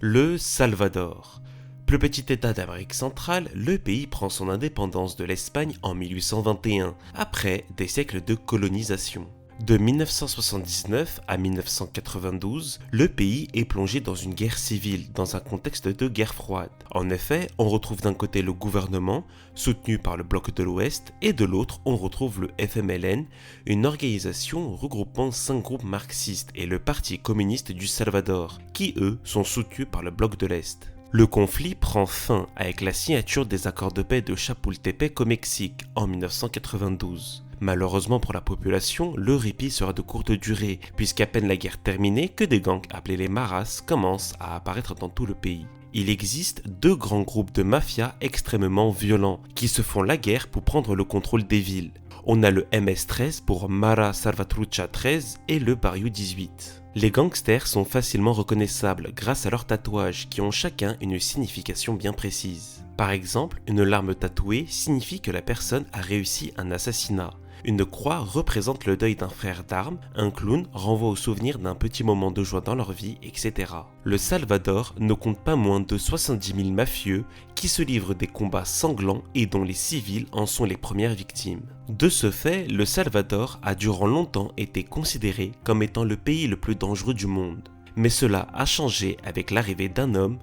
Le Salvador. Plus petit État d'Amérique centrale, le pays prend son indépendance de l'Espagne en 1821, après des siècles de colonisation. De 1979 à 1992, le pays est plongé dans une guerre civile, dans un contexte de guerre froide. En effet, on retrouve d'un côté le gouvernement, soutenu par le bloc de l'Ouest, et de l'autre, on retrouve le FMLN, une organisation regroupant 5 groupes marxistes, et le Parti communiste du Salvador, qui eux sont soutenus par le bloc de l'Est. Le conflit prend fin avec la signature des accords de paix de Chapultepec au Mexique en 1992. Malheureusement pour la population, le répit sera de courte durée, puisqu'à peine la guerre terminée que des gangs appelés les Maras commencent à apparaître dans tout le pays. Il existe 2 grands groupes de mafia extrêmement violents, qui se font la guerre pour prendre le contrôle des villes. On a le MS-13 pour Mara Salvatrucha 13 et le Barrio 18. Les gangsters sont facilement reconnaissables grâce à leurs tatouages qui ont chacun une signification bien précise. Par exemple, une larme tatouée signifie que la personne a réussi un assassinat. Une croix représente le deuil d'un frère d'armes, un clown renvoie au souvenir d'un petit moment de joie dans leur vie, etc. Le Salvador ne compte pas moins de 70 000 mafieux qui se livrent des combats sanglants et dont les civils en sont les premières victimes. De ce fait, le Salvador a durant longtemps été considéré comme étant le pays le plus dangereux du monde. Mais cela a changé avec l'arrivée d'un homme,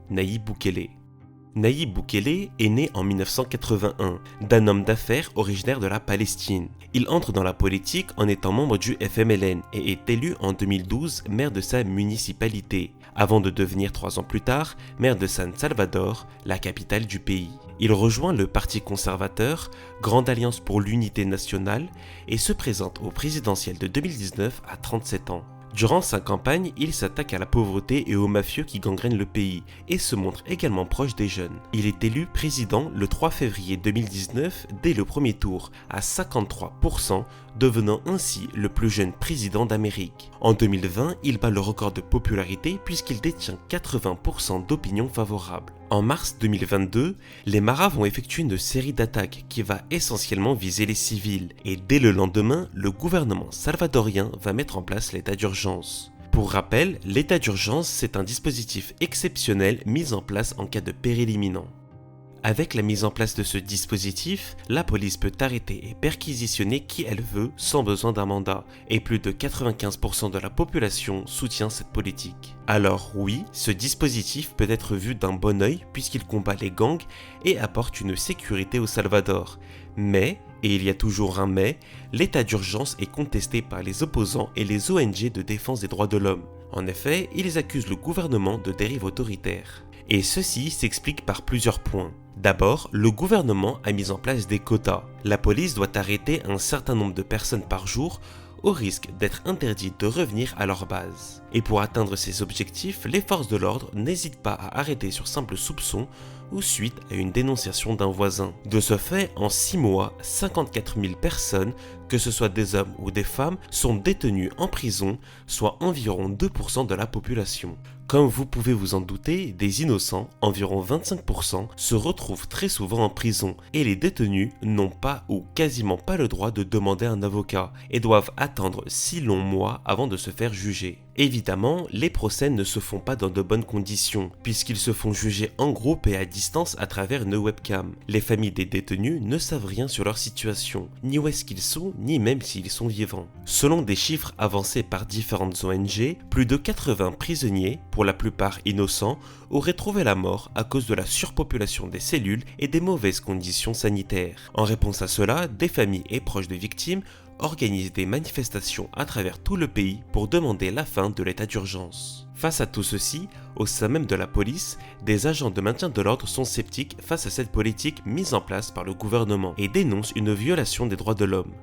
Nayib Bukele. Nayib Bukele est né en 1981 d'un homme d'affaires originaire de la Palestine. Il entre dans la politique en étant membre du FMLN et est élu en 2012 maire de sa municipalité, avant de devenir 3 ans plus tard maire de San Salvador, la capitale du pays. Il rejoint le Parti conservateur, Grande Alliance pour l'Unité nationale, et se présente au présidentiel de 2019 à 37 ans. Durant sa campagne, il s'attaque à la pauvreté et aux mafieux qui gangrènent le pays et se montre également proche des jeunes. Il est élu président le 3 février 2019 dès le premier tour à 53%, devenant ainsi le plus jeune président d'Amérique. En 2020, il bat le record de popularité puisqu'il détient 80% d'opinion favorable. En mars 2022, les Maras vont effectuer une série d'attaques qui va essentiellement viser les civils et dès le lendemain, le gouvernement salvadorien va mettre en place l'état d'urgence. Pour rappel, l'état d'urgence, c'est un dispositif exceptionnel mis en place en cas de péril imminent. Avec la mise en place de ce dispositif, la police peut arrêter et perquisitionner qui elle veut sans besoin d'un mandat, et plus de 95% de la population soutient cette politique. Alors oui, ce dispositif peut être vu d'un bon œil puisqu'il combat les gangs et apporte une sécurité au Salvador. Mais, et il y a toujours un mais, l'état d'urgence est contesté par les opposants et les ONG de défense des droits de l'homme. En effet, ils accusent le gouvernement de dérive autoritaire. Et ceci s'explique par plusieurs points. D'abord, le gouvernement a mis en place des quotas. La police doit arrêter un certain nombre de personnes par jour au risque d'être interdites de revenir à leur base. Et pour atteindre ces objectifs, les forces de l'ordre n'hésitent pas à arrêter sur simple soupçon ou suite à une dénonciation d'un voisin. De ce fait, en 6 mois, 54 000 personnes, que ce soit des hommes ou des femmes, sont détenues en prison, soit environ 2% de la population. Comme vous pouvez vous en douter, des innocents, environ 25%, se retrouvent très souvent en prison et les détenus n'ont pas ou quasiment pas le droit de demander un avocat et doivent attendre 6 longs mois avant de se faire juger. Évidemment, les procès ne se font pas dans de bonnes conditions, puisqu'ils se font juger en groupe et à distance à travers une webcam. Les familles des détenus ne savent rien sur leur situation, ni où est-ce qu'ils sont, ni même s'ils sont vivants. Selon des chiffres avancés par différentes ONG, plus de 80 prisonniers, pour la plupart innocents, auraient trouvé la mort à cause de la surpopulation des cellules et des mauvaises conditions sanitaires. En réponse à cela, des familles et proches de victimes organisent des manifestations à travers tout le pays pour demander la fin de l'état d'urgence. Face à tout ceci, au sein même de la police, des agents de maintien de l'ordre sont sceptiques face à cette politique mise en place par le gouvernement et dénoncent une violation des droits de l'homme.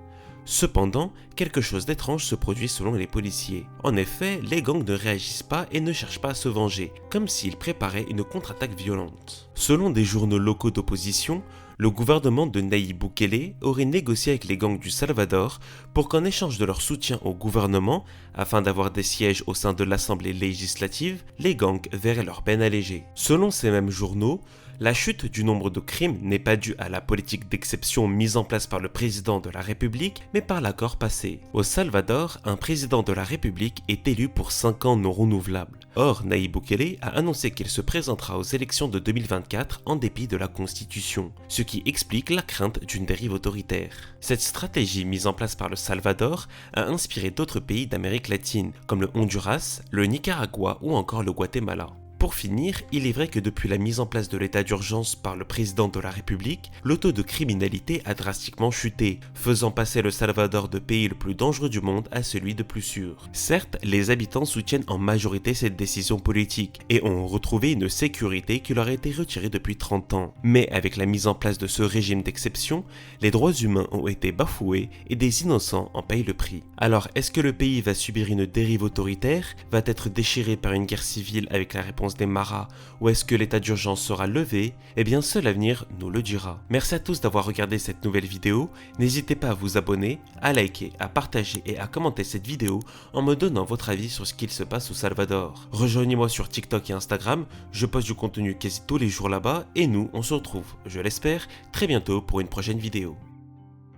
Cependant, quelque chose d'étrange se produit selon les policiers. En effet, les gangs ne réagissent pas et ne cherchent pas à se venger, comme s'ils préparaient une contre-attaque violente. Selon des journaux locaux d'opposition, le gouvernement de Nayib Bukele aurait négocié avec les gangs du Salvador pour qu'en échange de leur soutien au gouvernement, afin d'avoir des sièges au sein de l'Assemblée législative, les gangs verraient leur peine allégée. Selon ces mêmes journaux, la chute du nombre de crimes n'est pas due à la politique d'exception mise en place par le président de la République, mais par l'accord passé. Au Salvador, un président de la République est élu pour 5 ans non renouvelables. Or, Nayib Bukele a annoncé qu'il se présentera aux élections de 2024 en dépit de la Constitution, ce qui explique la crainte d'une dérive autoritaire. Cette stratégie mise en place par le Salvador a inspiré d'autres pays d'Amérique latine, comme le Honduras, le Nicaragua ou encore le Guatemala. Pour finir, il est vrai que depuis la mise en place de l'état d'urgence par le président de la République, le taux de criminalité a drastiquement chuté, faisant passer le Salvador de pays le plus dangereux du monde à celui de plus sûr. Certes, les habitants soutiennent en majorité cette décision politique et ont retrouvé une sécurité qui leur a été retirée depuis 30 ans. Mais avec la mise en place de ce régime d'exception, les droits humains ont été bafoués et des innocents en payent le prix. Alors, est-ce que le pays va subir une dérive autoritaire, va être déchiré par une guerre civile avec la réponse des Maras, ou est-ce que l'état d'urgence sera levé? Eh bien seul l'avenir nous le dira. Merci à tous d'avoir regardé cette nouvelle vidéo, n'hésitez pas à vous abonner, à liker, à partager et à commenter cette vidéo en me donnant votre avis sur ce qu'il se passe au Salvador. Rejoignez-moi sur TikTok et Instagram, je poste du contenu quasi tous les jours là-bas et nous on se retrouve, je l'espère, très bientôt pour une prochaine vidéo.